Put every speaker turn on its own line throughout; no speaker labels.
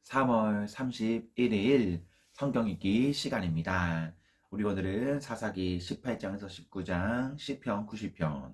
3월 31일 성경 읽기 시간입니다. 우리 오늘은 사사기 18장에서 19장, 시편 90편,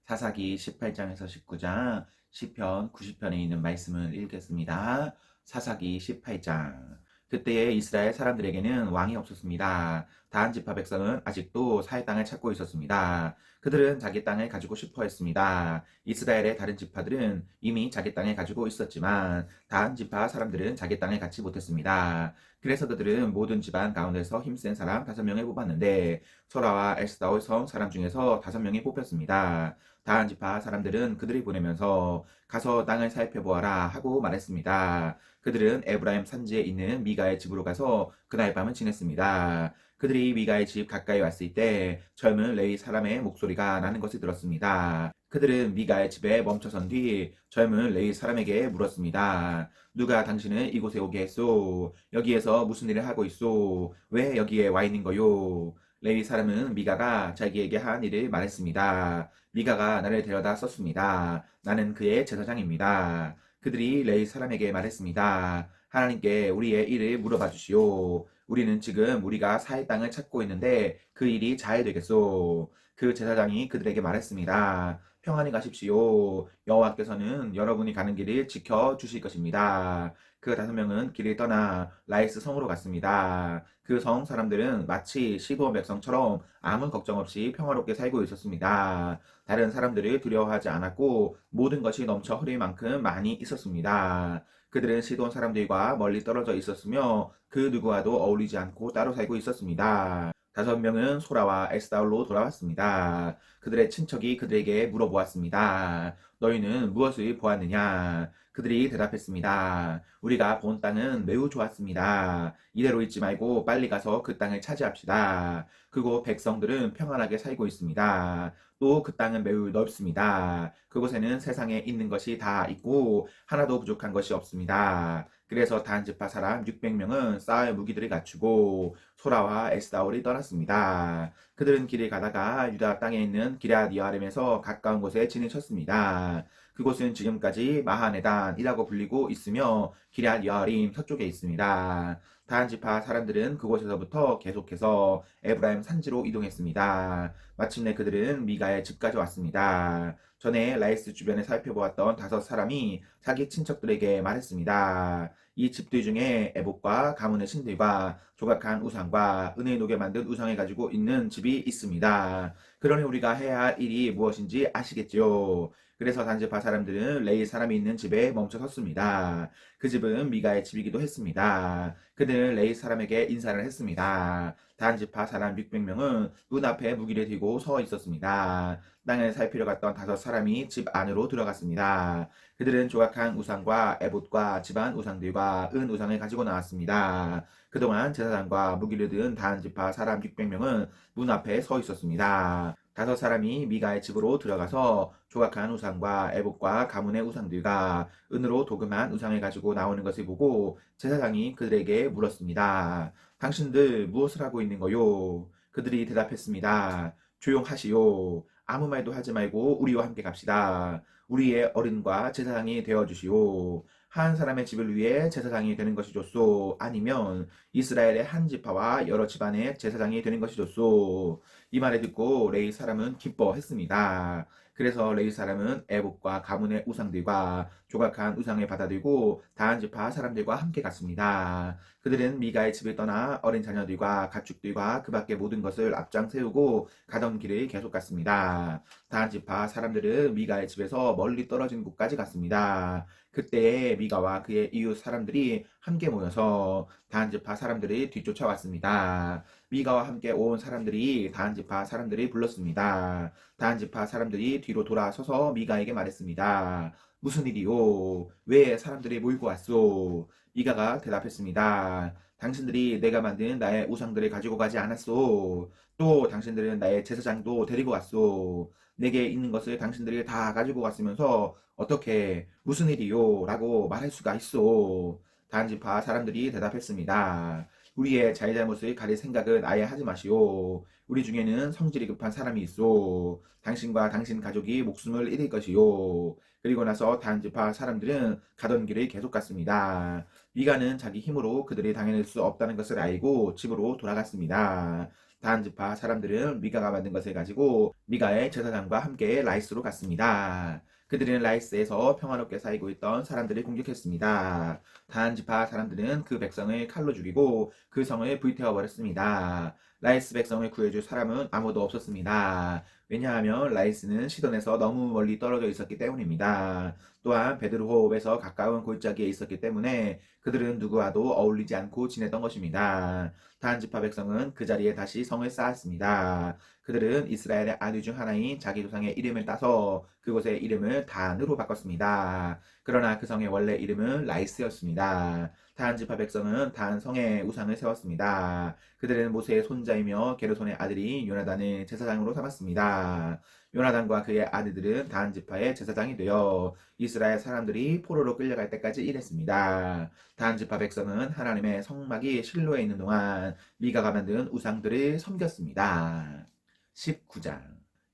사사기 18장에서 19장, 시편 90편에 있는 말씀을 읽겠습니다. 사사기 18장. 그때에 이스라엘 사람들에게는 왕이 없었습니다. 단 지파 백성은 아직도 사해 땅을 찾고 있었습니다. 그들은 자기 땅을 가지고 싶어 했습니다. 이스라엘의 다른 지파들은 이미 자기 땅을 가지고 있었지만 단 지파 사람들은 자기 땅을 갖지 못했습니다. 그래서 그들은 모든 집안 가운데서 힘센 사람 5명을 뽑았는데 소라와 에스다올 성 사람 중에서 5명이 뽑혔습니다. 단 지파 사람들은 그들이 보내면서 가서 땅을 살펴보아라 하고 말했습니다. 그들은 에브라임 산지에 있는 미가의 집으로 가서 그날 밤을 지냈습니다. 그들이 미가의 집 가까이 왔을 때 젊은 레위 사람의 목소리가 나는 것을 들었습니다. 그들은 미가의 집에 멈춰선 뒤 젊은 레위 사람에게 물었습니다. 누가 당신을 이곳에 오게 했소? 여기에서 무슨 일을 하고 있소? 왜 여기에 와 있는 거요? 레위 사람은 미가가 자기에게 한 일을 말했습니다. 미가가 나를 데려다 썼습니다. 나는 그의 제사장입니다. 그들이 레위 사람에게 말했습니다. 하나님께 우리의 일을 물어봐 주시오. 우리는 지금 우리가 살 땅을 찾고 있는데 그 일이 잘 되겠소. 그 제사장이 그들에게 말했습니다. 평안히 가십시오. 여호와께서는 여러분이 가는 길을 지켜 주실 것입니다. 그 5명은 길을 떠나 라이스 성으로 갔습니다. 그 성 사람들은 마치 시돈 백성처럼 아무 걱정 없이 평화롭게 살고 있었습니다. 다른 사람들을 두려워하지 않았고 모든 것이 넘쳐 흐릴 만큼 많이 있었습니다. 그들은 시돈 사람들과 멀리 떨어져 있었으며 그 누구와도 어울리지 않고 따로 살고 있었습니다. 5명은 소라와 에스다올로 돌아왔습니다. 그들의 친척이 그들에게 물어보았습니다. 너희는 무엇을 보았느냐? 그들이 대답했습니다. 우리가 본 땅은 매우 좋았습니다. 이대로 있지 말고 빨리 가서 그 땅을 차지합시다. 그곳 백성들은 평안하게 살고 있습니다. 또 그 땅은 매우 넓습니다. 그곳에는 세상에 있는 것이 다 있고 하나도 부족한 것이 없습니다. 그래서 단 지파 사람 600명은 싸울 무기들을 갖추고 소라와 에스다올이 떠났습니다. 그들은 길을 가다가 유다 땅에 있는 기럇 여아림에서 가까운 곳에 진을 쳤습니다. 그곳은 지금까지 마하네단이라고 불리고 있으며 기럇 여아림 서쪽에 있습니다. 단 지파 사람들은 그곳에서부터 계속해서 에브라임 산지로 이동했습니다. 마침내 그들은 미가의 집까지 왔습니다. 전에 라이스 주변에 살펴보았던 5사람이 자기 친척들에게 말했습니다. 이 집들 중에 에봇과 가문의 신들과 조각한 우상과 은을 녹여 만든 우상을 가지고 있는 집이 있습니다. 그러니 우리가 해야 할 일이 무엇인지 아시겠죠? 그래서 단지파 사람들은 레이 사람이 있는 집에 멈춰 섰습니다. 그 집은 미가의 집이기도 했습니다. 그들은 레이 사람에게 인사를 했습니다. 단지파 사람 600명은 문 앞에 무기를 들고 서 있었습니다. 땅을 살피러 갔던 5사람이 집 안으로 들어갔습니다. 그들은 조각한 우상과 에봇과 집안 우상들과 은 우상을 가지고 나왔습니다. 그동안 제사장과 무기를 든 단 지파 사람 600명은 문 앞에 서 있었습니다. 5사람이 미가의 집으로 들어가서 조각한 우상과 에봇과 가문의 우상들과 은으로 도금한 우상을 가지고 나오는 것을 보고 제사장이 그들에게 물었습니다. 당신들 무엇을 하고 있는 거요? 그들이 대답했습니다. 조용하시오. 아무 말도 하지 말고 우리와 함께 갑시다. 우리의 어른과 제사장이 되어주시오. 한 사람의 집을 위해 제사장이 되는 것이 좋소. 아니면 이스라엘의 한 지파와 여러 집안의 제사장이 되는 것이 좋소. 이 말을 듣고 레이 사람은 기뻐했습니다. 그래서 레이 사람은 에봇과 가문의 우상들과 조각한 우상을 받아들고 다한 지파 사람들과 함께 갔습니다. 그들은 미가의 집을 떠나 어린 자녀들과 가축들과 그 밖의 모든 것을 앞장 세우고 가던 길을 계속 갔습니다. 다한 지파 사람들은 미가의 집에서 멀리 떨어진 곳까지 갔습니다. 그때에 미가와 그의 이웃 사람들이 함께 모여서 다한 지파 사람들을 뒤쫓아왔습니다. 미가와 함께 온 사람들이 다한 지파 사람들을 불렀습니다. 다한 지파 사람들이 뒤로 돌아서서 미가에게 말했습니다. 무슨 일이요? 왜 사람들이 모이고 왔소? 미가가 대답했습니다. 당신들이 내가 만든 나의 우상들을 가지고 가지 않았소. 또 당신들은 나의 제사장도 데리고 왔소. 내게 있는 것을 당신들이 다 가지고 갔으면서 어떻게 무슨 일이요? 라고 말할 수가 있소. 다한 지파 사람들이 대답했습니다. 우리의 잘잘못을 가릴 생각은 아예 하지 마시오. 우리 중에는 성질이 급한 사람이 있소. 당신과 당신 가족이 목숨을 잃을 것이요. 그리고 나서 단 지파 사람들은 가던 길을 계속 갔습니다. 미가는 자기 힘으로 그들을 당해낼 수 없다는 것을 알고 집으로 돌아갔습니다. 단 지파 사람들은 미가가 만든 것을 가지고 미가의 제사장과 함께 라이스로 갔습니다. 그들은 라이스에서 평화롭게 살고 있던 사람들을 공격했습니다. 단 지파 사람들은 그 백성을 칼로 죽이고 그 성을 불태워 버렸습니다. 라이스 백성을 구해줄 사람은 아무도 없었습니다. 왜냐하면 라이스는 시돈에서 너무 멀리 떨어져 있었기 때문입니다. 또한 베드로호흡에서 가까운 골짜기에 있었기 때문에 그들은 누구와도 어울리지 않고 지냈던 것입니다. 단 지파 백성은 그 자리에 다시 성을 쌓았습니다. 그들은 이스라엘의 아들 중 하나인 자기 조상의 이름을 따서 그곳의 이름을 단으로 바꿨습니다. 그러나 그 성의 원래 이름은 라이스였습니다. 단 지파 백성은 단 성에 우상을 세웠습니다. 그들은 모세의 손자이며 게르손의 아들이 요나단을 제사장으로 삼았습니다. 요나단과 그의 아들들은 단 지파의 제사장이 되어 이스라엘 사람들이 포로로 끌려갈 때까지 일했습니다. 단 지파 백성은 하나님의 성막이 실로에 있는 동안 미가가 만든 우상들을 섬겼습니다. 19장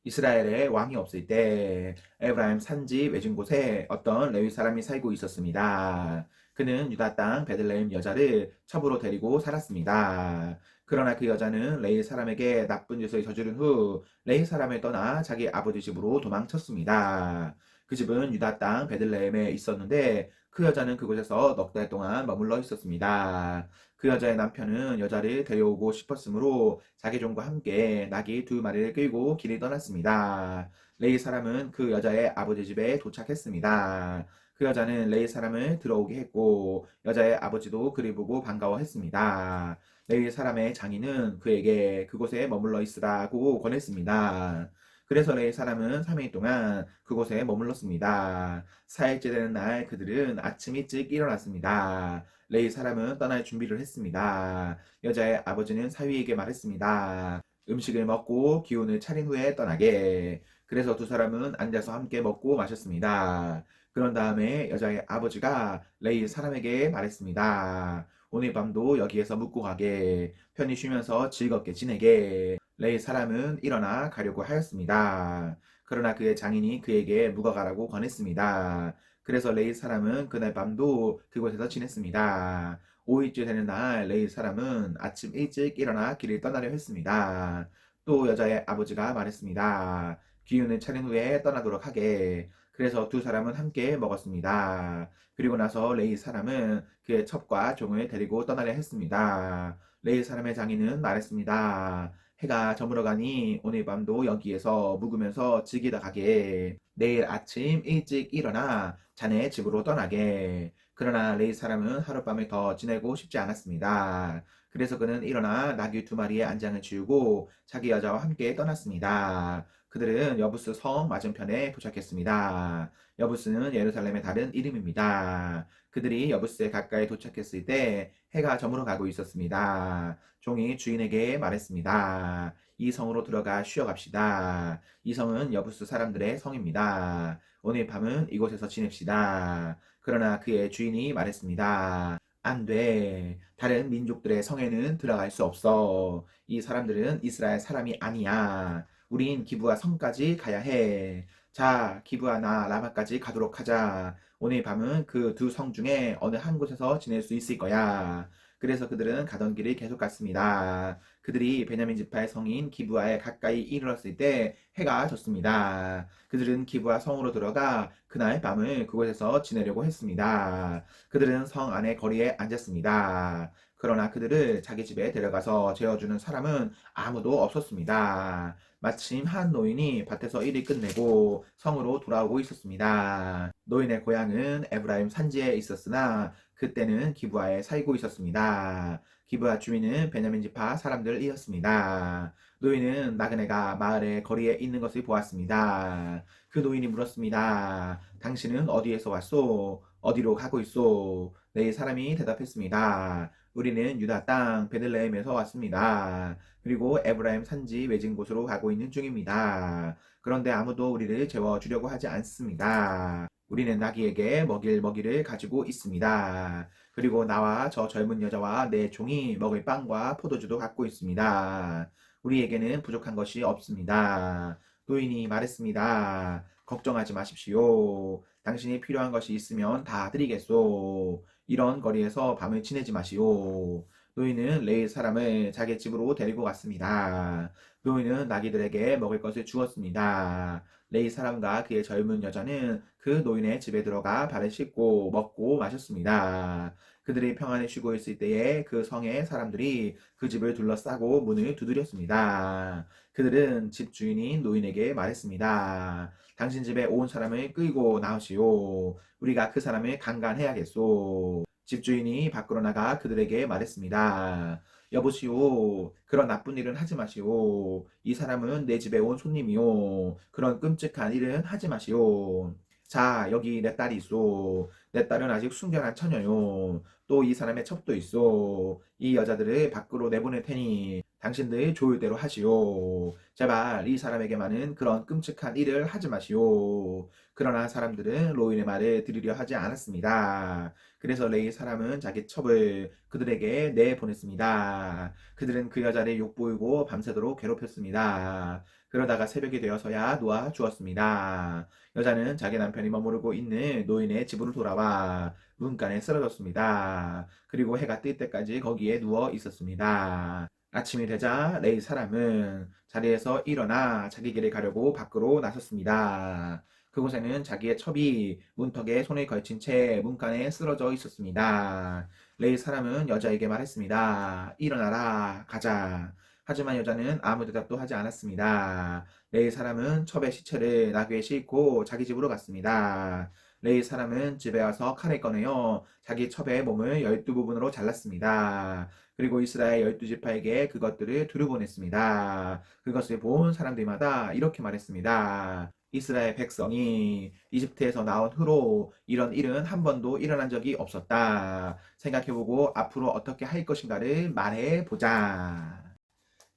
이스라엘의 왕이 없을 때 에브라임 산지 외진 곳에 어떤 레위 사람이 살고 있었습니다. 그는 유다 땅 베들레헴 여자를 첩으로 데리고 살았습니다. 그러나 그 여자는 레위 사람에게 나쁜 짓을 저지른 후 레위 사람을 떠나 자기 아버지 집으로 도망쳤습니다. 그 집은 유다 땅 베들레헴에 있었는데 그 여자는 그곳에서 넉 달 동안 머물러 있었습니다. 그 여자의 남편은 여자를 데려오고 싶었으므로 자기 종과 함께 나귀 2마리를 끌고 길을 떠났습니다. 레이 사람은 그 여자의 아버지 집에 도착했습니다. 그 여자는 레이 사람을 들어오게 했고 여자의 아버지도 그를 보고 반가워했습니다. 레이 사람의 장인은 그에게 그곳에 머물러 있으라고 권했습니다. 그래서 레이 사람은 3일 동안 그곳에 머물렀습니다. 4일째 되는 날 그들은 아침 일찍 일어났습니다. 레이 사람은 떠날 준비를 했습니다. 여자의 아버지는 사위에게 말했습니다. 음식을 먹고 기운을 차린 후에 떠나게. 그래서 두 사람은 앉아서 함께 먹고 마셨습니다. 그런 다음에 여자의 아버지가 레이 사람에게 말했습니다. 오늘 밤도 여기에서 묵고 가게. 편히 쉬면서 즐겁게 지내게. 레이 사람은 일어나 가려고 하였습니다. 그러나 그의 장인이 그에게 묵어가라고 권했습니다. 그래서 레이 사람은 그날 밤도 그곳에서 지냈습니다. 5일째 되는 날 레이 사람은 아침 일찍 일어나 길을 떠나려 했습니다. 또 여자의 아버지가 말했습니다. 기운을 차린 후에 떠나도록 하게. 그래서 두 사람은 함께 먹었습니다. 그리고 나서 레이 사람은 그의 첩과 종을 데리고 떠나려 했습니다. 레이 사람의 장인은 말했습니다. 해가 저물어 가니 오늘 밤도 여기에서 묵으면서 즐기다 가게. 내일 아침 일찍 일어나 자네 집으로 떠나게. 그러나 레이 사람은 하룻밤을 더 지내고 싶지 않았습니다. 그래서 그는 일어나 나귀 2마리의 안장을 지우고 자기 여자와 함께 떠났습니다. 그들은 여부스 성 맞은편에 도착했습니다. 여부스는 예루살렘의 다른 이름입니다. 그들이 여부스에 가까이 도착했을 때 해가 저물어 가고 있었습니다. 종이 주인에게 말했습니다. 이 성으로 들어가 쉬어갑시다. 이 성은 여부스 사람들의 성입니다. 오늘 밤은 이곳에서 지냅시다. 그러나 그의 주인이 말했습니다. 안 돼. 다른 민족들의 성에는 들어갈 수 없어. 이 사람들은 이스라엘 사람이 아니야. 우린 기브아 성까지 가야 해. 자, 기브아나 라마까지 가도록 하자. 오늘 밤은 그 두 성 중에 어느 한 곳에서 지낼 수 있을 거야. 그래서 그들은 가던 길을 계속 갔습니다. 그들이 베냐민 지파의 성인 기브아에 가까이 이르렀을 때 해가 졌습니다. 그들은 기브아 성으로 들어가 그날 밤을 그곳에서 지내려고 했습니다. 그들은 성 안의 거리에 앉았습니다. 그러나 그들을 자기 집에 데려가서 재워주는 사람은 아무도 없었습니다. 마침 한 노인이 밭에서 일을 끝내고 성으로 돌아오고 있었습니다. 노인의 고향은 에브라임 산지에 있었으나 그때는 기브아에 살고 있었습니다. 기브아 주민은 베냐민 지파 사람들이었습니다. 노인은 나그네가 마을의 거리에 있는 것을 보았습니다. 그 노인이 물었습니다. 당신은 어디에서 왔소? 어디로 가고 있소? 네 사람이 대답했습니다. 우리는 유다 땅 베들레헴에서 왔습니다. 그리고 에브라임 산지 외진 곳으로 가고 있는 중입니다. 그런데 아무도 우리를 재워주려고 하지 않습니다. 우리는 나귀에게 먹일 먹이를 가지고 있습니다. 그리고 나와 저 젊은 여자와 내 종이 먹을 빵과 포도주도 갖고 있습니다. 우리에게는 부족한 것이 없습니다. 노인이 말했습니다. 걱정하지 마십시오. 당신이 필요한 것이 있으면 다 드리겠소. 이런 거리에서 밤을 지내지 마시오. 노인은 레위 사람을 자기 집으로 데리고 갔습니다. 노인은 나귀들에게 먹을 것을 주었습니다. 레위 사람과 그의 젊은 여자는 그 노인의 집에 들어가 발을 씻고 먹고 마셨습니다. 그들이 평안히 쉬고 있을 때에 그 성의 사람들이 그 집을 둘러싸고 문을 두드렸습니다. 그들은 집 주인인 노인에게 말했습니다. 당신 집에 온 사람을 끌고 나오시오. 우리가 그 사람을 강간해야겠소. 집주인이 밖으로 나가 그들에게 말했습니다. 여보시오, 그런 나쁜 일은 하지 마시오. 이 사람은 내 집에 온 손님이오. 그런 끔찍한 일은 하지 마시오. 자, 여기 내 딸이 있소. 내 딸은 아직 순결한 처녀요. 또 이 사람의 첩도 있소. 이 여자들을 밖으로 내보낼 테니 당신들 좋을 대로 하시오. 제발 이 사람에게만은 그런 끔찍한 일을 하지 마시오. 그러나 사람들은 노인의 말을 들으려 하지 않았습니다. 그래서 레위 사람은 자기 첩을 그들에게 내보냈습니다. 그들은 그 여자를 욕보이고 밤새도록 괴롭혔습니다. 그러다가 새벽이 되어서야 놓아 주었습니다. 여자는 자기 남편이 머무르고 있는 노인의 집으로 돌아와 문간에 쓰러졌습니다. 그리고 해가 뜰 때까지 거기에 누워 있었습니다. 아침이 되자 레이 사람은 자리에서 일어나 자기 길을 가려고 밖으로 나섰습니다. 그곳에는 자기의 첩이 문턱에 손을 걸친 채 문간에 쓰러져 있었습니다. 레이 사람은 여자에게 말했습니다. 일어나라, 가자. 하지만 여자는 아무 대답도 하지 않았습니다. 레이 사람은 첩의 시체를 나귀에 싣고 자기 집으로 갔습니다. 레이 사람은 집에 와서 칼을 꺼내어 자기 첩의 몸을 12부분으로 잘랐습니다. 그리고 이스라엘 12지파에게 그것들을 두루보냈습니다. 그것을 본 사람들마다 이렇게 말했습니다. 이스라엘 백성이 이집트에서 나온 후로 이런 일은 한 번도 일어난 적이 없었다. 생각해보고 앞으로 어떻게 할 것인가를 말해보자.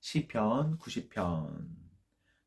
시편 90편.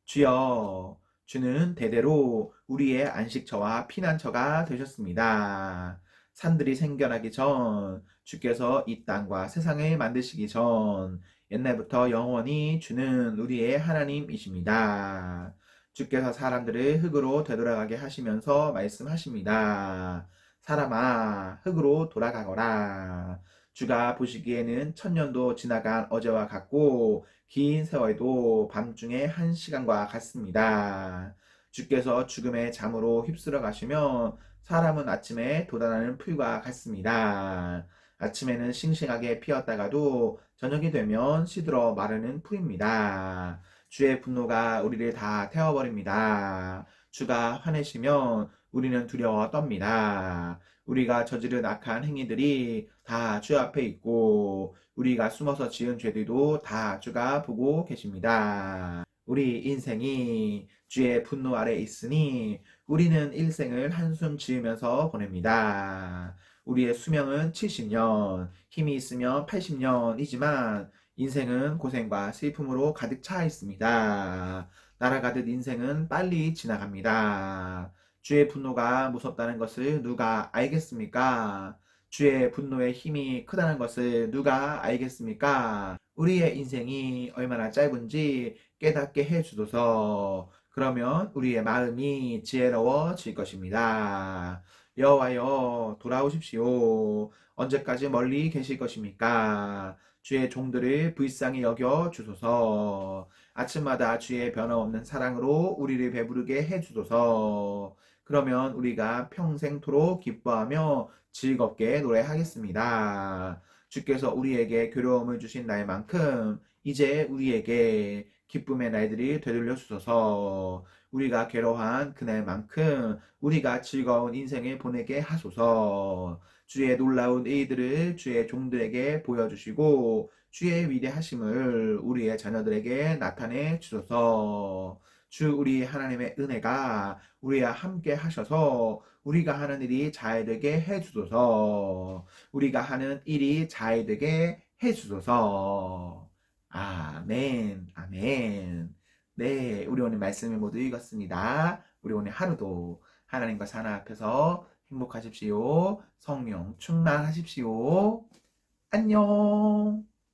주여, 주는 대대로 우리의 안식처와 피난처가 되셨습니다. 산들이 생겨나기 전, 주께서 이 땅과 세상을 만드시기 전, 옛날부터 영원히 주는 우리의 하나님이십니다. 주께서 사람들을 흙으로 되돌아가게 하시면서 말씀하십니다. 사람아, 흙으로 돌아가거라. 주가 보시기에는 천년도 지나간 어제와 같고 긴 세월도 밤중에 한 시간과 같습니다. 주께서 죽음의 잠으로 휩쓸어 가시며 사람은 아침에 돋아나는 풀과 같습니다. 아침에는 싱싱하게 피었다가도 저녁이 되면 시들어 마르는 풀입니다. 주의 분노가 우리를 다 태워버립니다. 주가 화내시면 우리는 두려워 떱니다. 우리가 저지른 악한 행위들이 다 주 앞에 있고 우리가 숨어서 지은 죄들도 다 주가 보고 계십니다. 우리 인생이 주의 분노 아래 있으니 우리는 일생을 한숨 지으면서 보냅니다. 우리의 수명은 70년, 힘이 있으면 80년이지만 인생은 고생과 슬픔으로 가득 차 있습니다. 날아가듯 인생은 빨리 지나갑니다. 주의 분노가 무섭다는 것을 누가 알겠습니까? 주의 분노의 힘이 크다는 것을 누가 알겠습니까? 우리의 인생이 얼마나 짧은지 깨닫게 해주소서. 그러면 우리의 마음이 지혜로워질 것입니다. 여호와여, 돌아오십시오. 언제까지 멀리 계실 것입니까? 주의 종들을 불쌍히 여겨 주소서. 아침마다 주의 변함없는 사랑으로 우리를 배부르게 해주소서. 그러면 우리가 평생토록 기뻐하며 즐겁게 노래하겠습니다. 주께서 우리에게 괴로움을 주신 날만큼 이제 우리에게 기쁨의 날들이 되돌려 주소서. 우리가 괴로워한 그날만큼 우리가 즐거운 인생을 보내게 하소서. 주의 놀라운 일들을 주의 종들에게 보여주시고 주의 위대하심을 우리의 자녀들에게 나타내 주소서. 주 우리 하나님의 은혜가 우리와 함께 하셔서 우리가 하는 일이 잘 되게 해주소서. 우리가 하는 일이 잘 되게 해주소서. 아멘, 아멘. 네, 우리 오늘 말씀을 모두 읽었습니다. 우리 오늘 하루도 하나님과 사나 앞에서 행복하십시오. 성령 충만하십시오. 안녕.